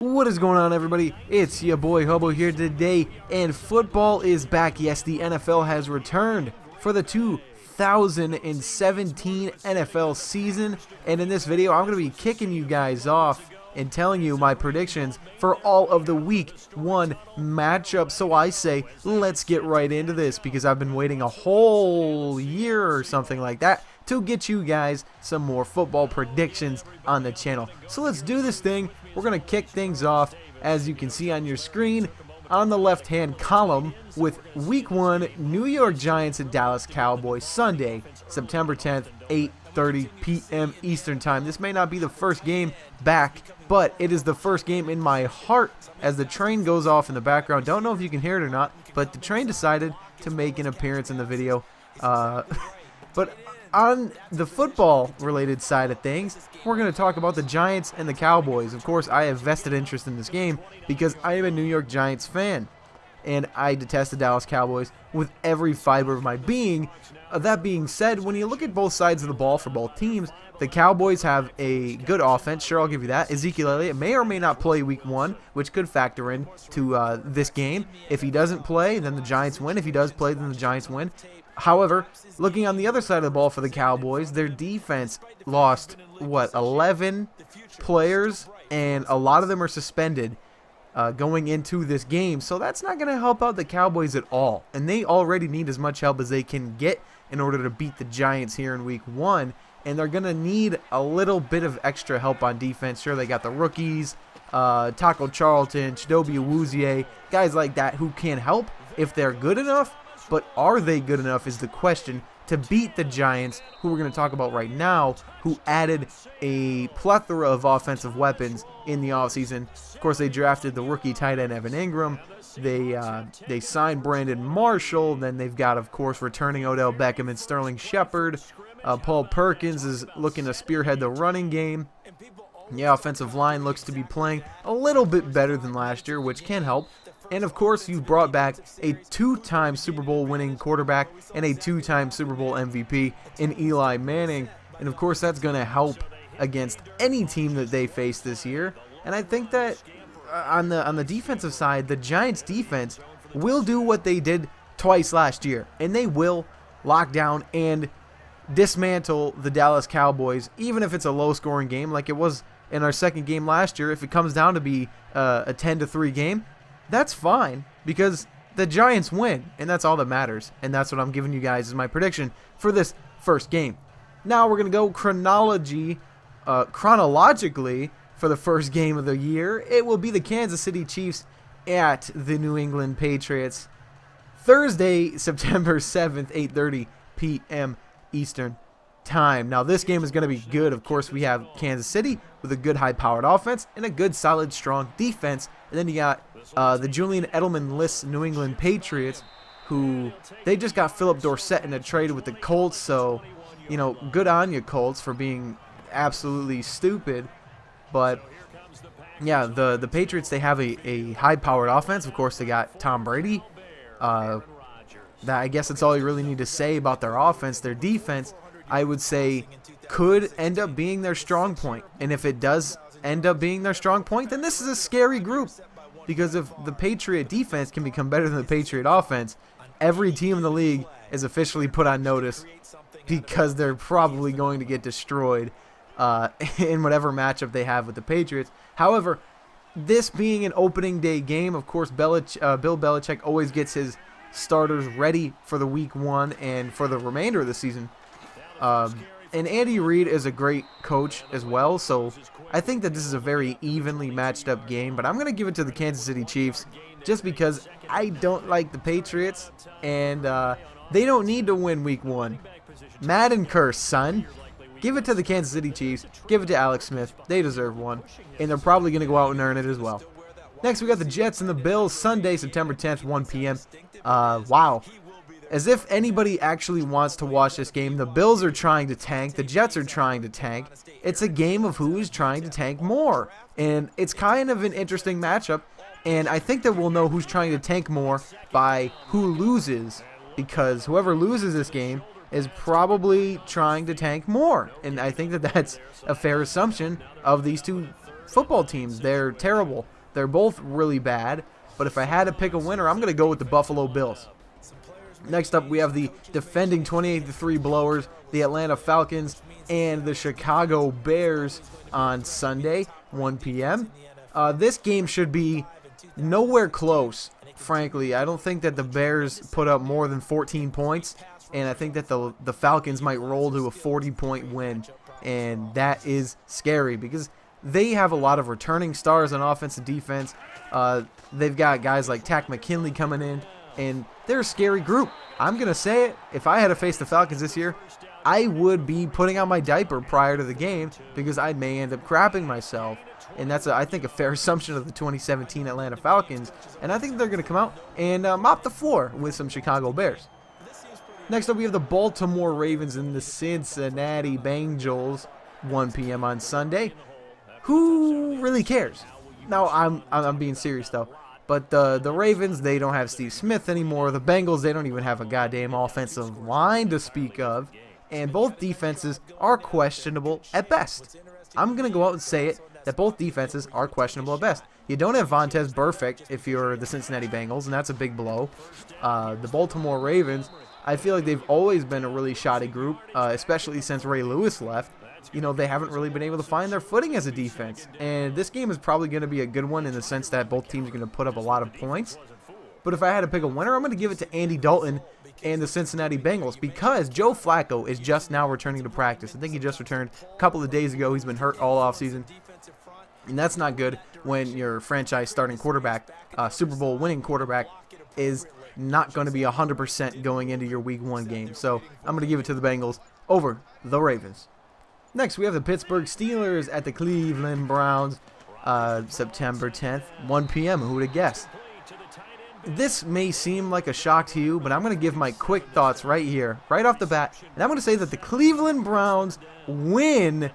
What is going on, everybody? It's your boy Hobo here today, and football is back. Yes, the NFL has returned for the 2017 NFL season, and in this video, I'm going to be kicking you guys off and telling you my predictions for all of the Week 1 matchups. So I say, let's get right into this, because I've been waiting a whole year or something like that to get you guys some more football predictions on the channel. So let's do this thing. We're going to kick things off, as you can see on your screen, on the left-hand column with Week 1 New York Giants and Dallas Cowboys, Sunday, September 10th, 8:30 p.m. Eastern Time. This may not be the first game back, but it is the first game in my heart as the train goes off in the background. Don't know if you can hear it or not, but the train decided to make an appearance in the video. But on the football-related side of things, we're going to talk about the Giants and the Cowboys. Of course, I have vested interest in this game because I am a New York Giants fan, and I detest the Dallas Cowboys with every fiber of my being. That being said, when you look at both sides of the ball for both teams, the Cowboys have a good offense. Sure, I'll give you that. Ezekiel Elliott may or may not play Week 1, which could factor in to this game. If he doesn't play, then the Giants win. If he does play, then the Giants win. However, looking on the other side of the ball for the Cowboys, their defense lost, 11 players, and a lot of them are suspended going into this game. So that's not going to help out the Cowboys at all. And they already need as much help as they can get in order to beat the Giants here in Week 1. And they're going to need a little bit of extra help on defense. Sure, they got the rookies, Taco Charlton, Chidobe Awuzie, guys like that who can help if they're good enough. But are they good enough is the question to beat the Giants, who we're going to talk about right now, who added a plethora of offensive weapons in the offseason. Of course, they drafted the rookie tight end Evan Ingram. They signed Brandon Marshall. Then they've got, of course, returning Odell Beckham and Sterling Shepard. Paul Perkins is looking to spearhead the running game. The offensive line looks to be playing a little bit better than last year, which can help. And, of course, you've brought back a 2-time Super Bowl winning quarterback and a 2-time Super Bowl MVP in Eli Manning. And, of course, that's going to help against any team that they face this year. And I think that on the defensive side, the Giants' defense will do what they did twice last year. And they will lock down and dismantle the Dallas Cowboys, even if it's a low-scoring game like it was in our second game last year. If it comes down to be a 10-3 game, that's fine, because the Giants win, and that's all that matters. And that's what I'm giving you guys as my prediction for this first game. Now we're going to go chronologically for the first game of the year. It will be the Kansas City Chiefs at the New England Patriots, Thursday, September 7th, 8:30 p.m. Eastern Time. Now this game is going to be good. Of course, we have Kansas City with a good high-powered offense and a good, solid, strong defense. And then you got the Julian Edelman-less New England Patriots, who they just got Philip Dorsett in a trade with the Colts. So, you know, good on you, Colts, for being absolutely stupid. But yeah, the Patriots, they have a high-powered offense. Of course, they got Tom Brady. I guess that's all you really need to say about their offense. Their defense, I would say, could end up being their strong point. And if it does end up being their strong point, then this is a scary group. Because if the Patriot defense can become better than the Patriot offense, every team in the league is officially put on notice, because they're probably going to get destroyed in whatever matchup they have with the Patriots. However, this being an opening day game, of course, Bill Belichick always gets his starters ready for the Week 1 and for the remainder of the season. And Andy Reid is a great coach as well, so I think that this is a very evenly matched up game. But I'm going to give it to the Kansas City Chiefs just because I don't like the Patriots, and they don't need to win Week 1. Madden curse, son. Give it to the Kansas City Chiefs. Give it to Alex Smith. They deserve one, and they're probably going to go out and earn it as well. Next, we got the Jets and the Bills, Sunday, September 10th, 1 p.m. Wow. As if anybody actually wants to watch this game. The Bills are trying to tank. The Jets are trying to tank. It's a game of who is trying to tank more. And it's kind of an interesting matchup. And I think that we'll know who's trying to tank more by who loses. Because whoever loses this game is probably trying to tank more. And I think that that's a fair assumption of these two football teams. They're terrible. They're both really bad. But if I had to pick a winner, I'm going to go with the Buffalo Bills. Next up, we have the defending 28-3 blowers, the Atlanta Falcons, and the Chicago Bears on Sunday, 1 p.m. This game should be nowhere close, frankly. I don't think that the Bears put up more than 14 points, and I think that the Falcons might roll to a 40-point win, and that is scary because they have a lot of returning stars on offense and defense. They've got guys like Tack McKinley coming in, and they're a scary group. I'm going to say it. If I had to face the Falcons this year, I would be putting on my diaper prior to the game because I may end up crapping myself. And that's, I think, a fair assumption of the 2017 Atlanta Falcons. And I think they're going to come out and mop the floor with some Chicago Bears. Next up, we have the Baltimore Ravens and the Cincinnati Bengals, 1 p.m. on Sunday. Who really cares? No, I'm being serious, though. But the Ravens, they don't have Steve Smith anymore. The Bengals, they don't even have a goddamn offensive line to speak of. And both defenses are questionable at best. I'm going to go out and say it, that both defenses are questionable at best. You don't have Vontaze Burfict if you're the Cincinnati Bengals, and that's a big blow. The Baltimore Ravens, I feel like they've always been a really shoddy group, especially since Ray Lewis left. You know, they haven't really been able to find their footing as a defense. And this game is probably going to be a good one in the sense that both teams are going to put up a lot of points. But if I had to pick a winner, I'm going to give it to Andy Dalton and the Cincinnati Bengals because Joe Flacco is just now returning to practice. I think he just returned a couple of days ago. He's been hurt all offseason. And that's not good when your franchise starting quarterback, Super Bowl winning quarterback, is not going to be 100% going into your Week 1 game. So I'm going to give it to the Bengals over the Ravens. Next, we have the Pittsburgh Steelers at the Cleveland Browns, September 10th, 1 p.m. Who would have guessed? This may seem like a shock to you, but I'm going to give my quick thoughts right here, right off the bat. And I'm going to say that the Cleveland Browns win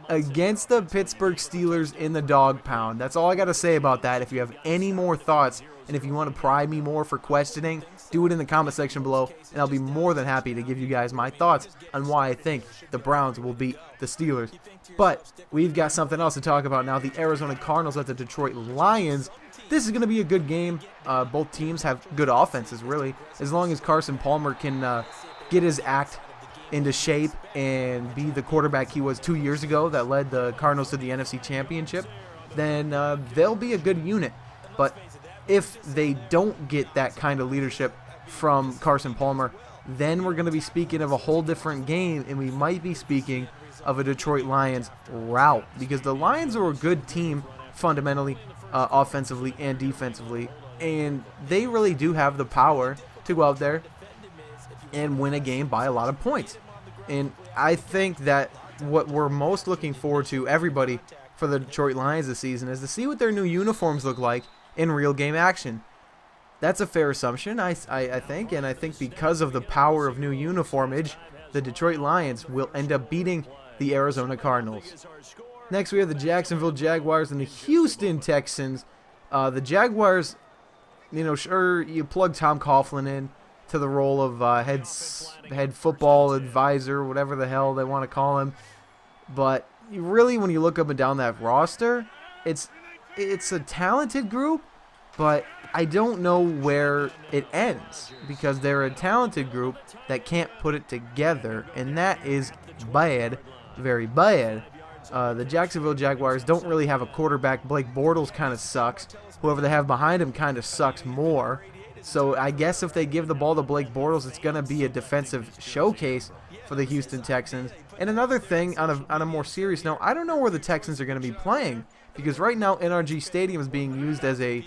against the Pittsburgh Steelers in the dog pound. That's all I got to say about that. If you have any more thoughts, and if you want to pry me more for questioning, do it in the comment section below, and I'll be more than happy to give you guys my thoughts on why I think the Browns will beat the Steelers. But we've got something else to talk about now. The Arizona Cardinals at the Detroit Lions. This is going to be a good game. Both teams have good offenses, really. As long as Carson Palmer can get his act into shape and be the quarterback he was 2 years ago that led the Cardinals to the NFC Championship, then they'll be a good unit. But if they don't get that kind of leadership from Carson Palmer, then we're going to be speaking of a whole different game, and we might be speaking of a Detroit Lions rout because the Lions are a good team fundamentally, offensively and defensively, and they really do have the power to go out there and win a game by a lot of points. And I think that what we're most looking forward to, everybody, for the Detroit Lions this season is to see what their new uniforms look like in real game action. That's a fair assumption, I think, and I think because of the power of new uniformage, the Detroit Lions will end up beating the Arizona Cardinals. Next, we have the Jacksonville Jaguars and the Houston Texans. The Jaguars, you know, sure, you plug Tom Coughlin in to the role of head football advisor, whatever the hell they want to call him, but really, when you look up and down that roster, it's a talented group, but I don't know where it ends because they're a talented group that can't put it together, and that is bad, very bad. The Jacksonville Jaguars don't really have a quarterback. Blake Bortles kind of sucks. Whoever they have behind him kind of sucks more. So I guess if they give the ball to Blake Bortles, it's going to be a defensive showcase for the Houston Texans. And another thing, on a more serious note, I don't know where the Texans are going to be playing because right now NRG Stadium is being used as a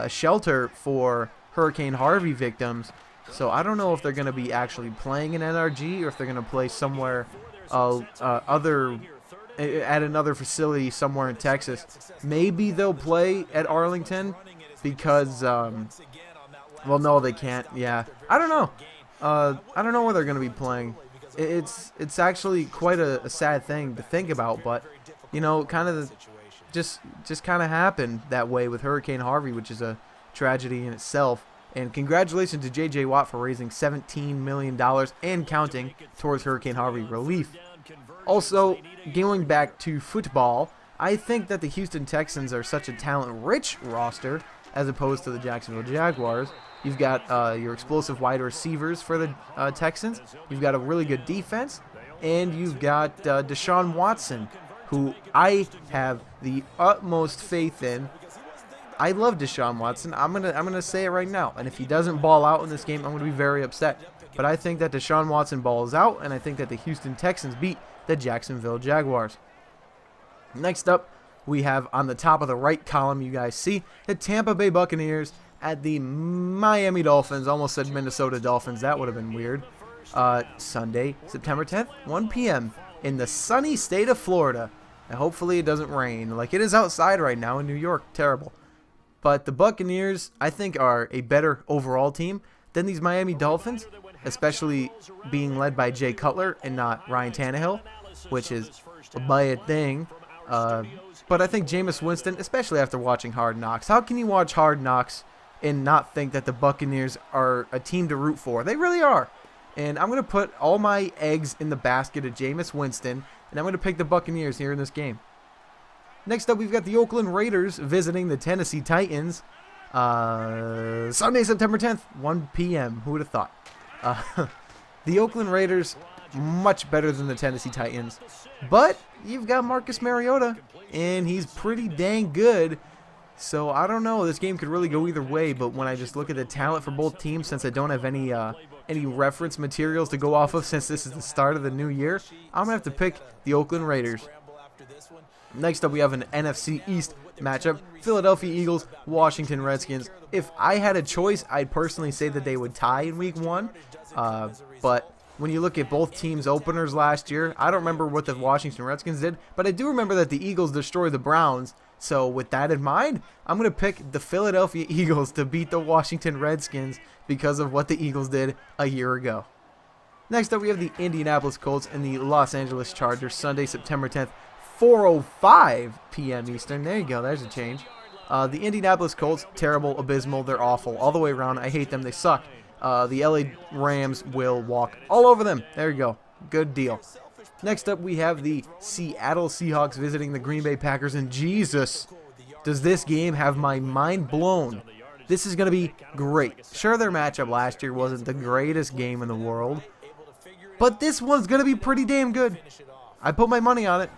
shelter for Hurricane Harvey victims. So I don't know if they're going to be actually playing in NRG or if they're going to play somewhere at another facility somewhere in Texas. Maybe they'll play at Arlington because, well, no, they can't. Yeah, I don't know. I don't know where they're going to be playing. It's actually quite a sad thing to think about, but you know, kind of just kind of happened that way with Hurricane Harvey, which is a tragedy in itself. And congratulations to J.J. Watt for raising $17 million and counting towards Hurricane Harvey relief. Also, going back to football, I think that the Houston Texans are such a talent-rich roster as opposed to the Jacksonville Jaguars. You've got your explosive wide receivers for the Texans. You've got a really good defense. And you've got Deshaun Watson, who I have the utmost faith in. I love Deshaun Watson. I'm gonna say it right now. And if he doesn't ball out in this game, I'm gonna be very upset. But I think that Deshaun Watson balls out, and I think that the Houston Texans beat the Jacksonville Jaguars. Next up, we have on the top of the right column, you guys see the Tampa Bay Buccaneers at the Miami Dolphins. Almost said Minnesota Dolphins. That would have been weird. Sunday, September 10th, 1 p.m. in the sunny state of Florida. And hopefully it doesn't rain like it is outside right now in New York. Terrible. But the Buccaneers, I think, are a better overall team than these Miami Dolphins, especially being led by Jay Cutler and not Ryan Tannehill, which is a bad thing. But I think Jameis Winston, especially after watching Hard Knocks, how can you watch Hard Knocks and not think that the Buccaneers are a team to root for? They really are. And I'm going to put all my eggs in the basket of Jameis Winston, and I'm going to pick the Buccaneers here in this game. Next up, we've got the Oakland Raiders visiting the Tennessee Titans. Sunday, September 10th, 1 p.m. Who would have thought? The Oakland Raiders, much better than the Tennessee Titans. But you've got Marcus Mariota, and he's pretty dang good. So I don't know. This game could really go either way. But when I just look at the talent for both teams, since I don't have any reference materials to go off of since this is the start of the new year, I'm going to have to pick the Oakland Raiders. Next up, we have an NFC East matchup. Philadelphia Eagles, Washington Redskins. If I had a choice, I'd personally say that they would tie in week 1. But when you look at both teams' openers last year, I don't remember what the Washington Redskins did, but I do remember that the Eagles destroyed the Browns. So with that in mind, I'm going to pick the Philadelphia Eagles to beat the Washington Redskins because of what the Eagles did a year ago. Next up, we have the Indianapolis Colts and the Los Angeles Chargers, Sunday, September 10th, 4:05 p.m. Eastern. There you go. There's a change. The Indianapolis Colts, terrible, abysmal. They're awful all the way around. I hate them. They suck. The LA Rams will walk all over them. There you go. Good deal. Next up, we have the Seattle Seahawks visiting the Green Bay Packers. And Jesus, does this game have my mind blown. This is going to be great. Sure, their matchup last year wasn't the greatest game in the world, but this one's going to be pretty damn good. I put my money on it.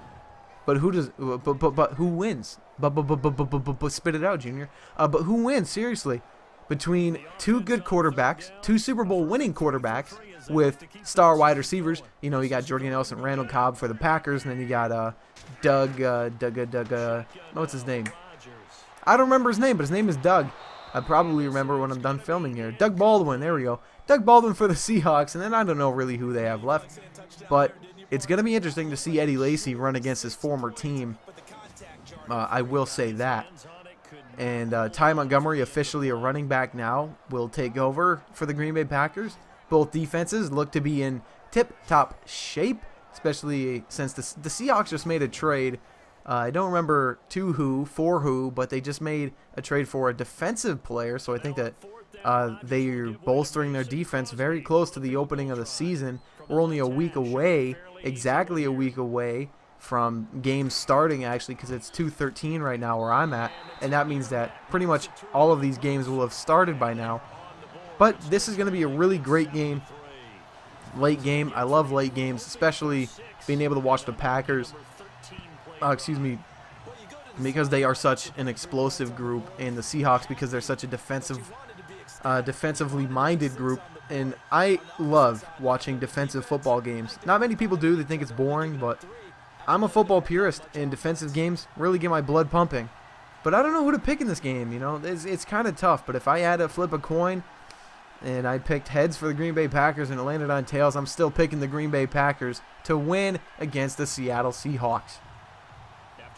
But who does? But who wins? But spit it out, Junior. But who wins? Seriously, between two good quarterbacks, two Super Bowl winning quarterbacks with star wide receivers. You know, you got Jordy Nelson, Randall Cobb for the Packers, and then you got Doug. What's his name? I don't remember his name, but his name is Doug. I probably remember when I'm done filming here. Doug Baldwin. There we go. Doug Baldwin for the Seahawks, and then I don't know really who they have left, but it's going to be interesting to see Eddie Lacy run against his former team. I will say that. And Ty Montgomery, officially a running back now, will take over for the Green Bay Packers. Both defenses look to be in tip-top shape, especially since the Seahawks just made a trade. I don't remember for who, but they just made a trade for a defensive player, so I think that they're bolstering their defense very close to the opening of the season. We're only a week away, exactly a week away from games starting, actually, because it's 2:13 right now where I'm at, and that means that pretty much all of these games will have started by now. But this is going to be a really great game, late game. I love late games, especially being able to watch the Packers, because they are such an explosive group, and the Seahawks because they're such a defensively minded group. And I love watching defensive football games. Not many people do. They think it's boring, but I'm a football purist, and defensive games really get my blood pumping. But I don't know who to pick in this game. You know, it's kind of tough. But if I had to flip a coin and I picked heads for the Green Bay Packers and it landed on tails, I'm still picking the Green Bay Packers to win against the Seattle Seahawks.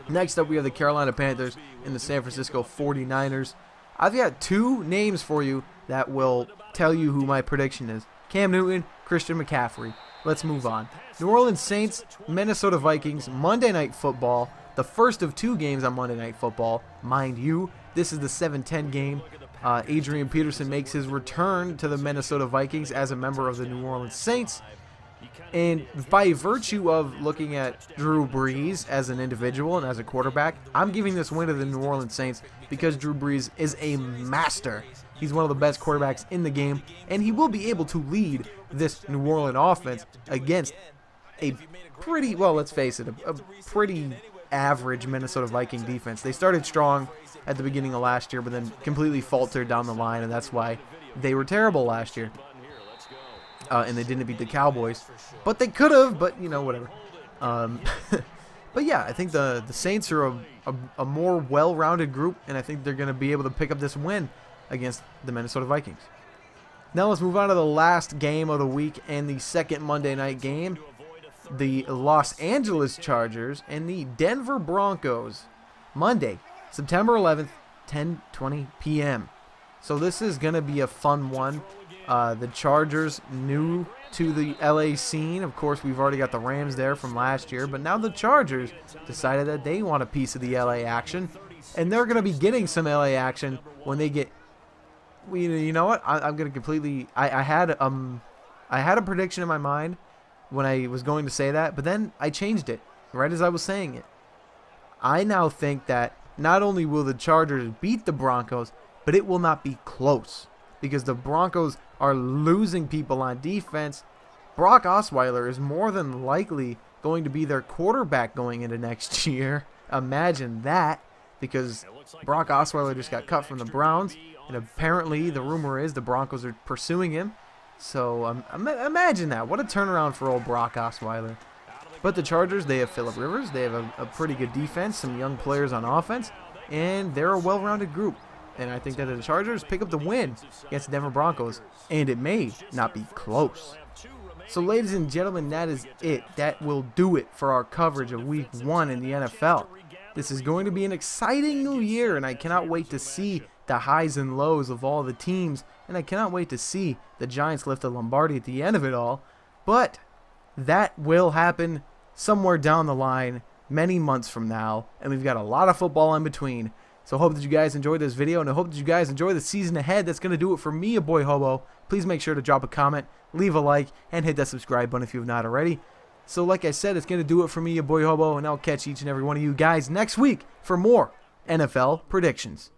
Next up, we have the Carolina Panthers and the San Francisco 49ers. I've got two names for you that will tell you who my prediction is. Cam Newton, Christian McCaffrey. Let's move on. New Orleans Saints, Minnesota Vikings, Monday Night Football. The first of two games on Monday Night Football. Mind you, this is the 7-10 game. Adrian Peterson makes his return to the Minnesota Vikings as a member of the New Orleans Saints. And by virtue of looking at Drew Brees as an individual and as a quarterback, I'm giving this win to the New Orleans Saints because Drew Brees is a master. He's one of the best quarterbacks in the game, and he will be able to lead this New Orleans offense against a pretty, well, let's face it, a pretty average Minnesota Viking defense. They started strong at the beginning of last year, but then completely faltered down the line, and that's why they were terrible last year. And they didn't beat the Cowboys, but they could have, but, you know, whatever. But yeah, I think the Saints are a more well-rounded group, and I think they're going to be able to pick up this win against the Minnesota Vikings. Now let's move on to the last game of the week and the second Monday night game. The Los Angeles Chargers and the Denver Broncos. Monday, September 11th, 10:20 p.m. So this is going to be a fun one. The Chargers, new to the LA scene. Of course, we've already got the Rams there from last year, but now the Chargers decided that they want a piece of the LA action, and they're going to be getting some LA action when they get. You know what? I'm going to completely. I had a prediction in my mind when I was going to say that, but then I changed it right as I was saying it. I now think that not only will the Chargers beat the Broncos, but it will not be close because the Broncos are losing people on defense. Brock Osweiler is more than likely going to be their quarterback going into next year. Imagine that, because Brock Osweiler just got cut from the Browns, and apparently the rumor is the Broncos are pursuing him. So imagine that. What a turnaround for old Brock Osweiler. But the Chargers, they have Phillip Rivers. They have a pretty good defense, some young players on offense, and they're a well-rounded group. And I think that the Chargers pick up the win against the Denver Broncos, and it may not be close. So, ladies and gentlemen, that is it. That will do it for our coverage of Week 1 in the NFL. This is going to be an exciting new year, and I cannot wait to see the highs and lows of all the teams, and I cannot wait to see the Giants lift the Lombardi at the end of it all. But that will happen somewhere down the line, many months from now, and we've got a lot of football in between. So I hope that you guys enjoyed this video, and I hope that you guys enjoy the season ahead. That's going to do it for me, your boy Hobo. Please make sure to drop a comment, leave a like, and hit that subscribe button if you have not already. So like I said, it's going to do it for me, your boy Hobo, and I'll catch each and every one of you guys next week for more NFL predictions.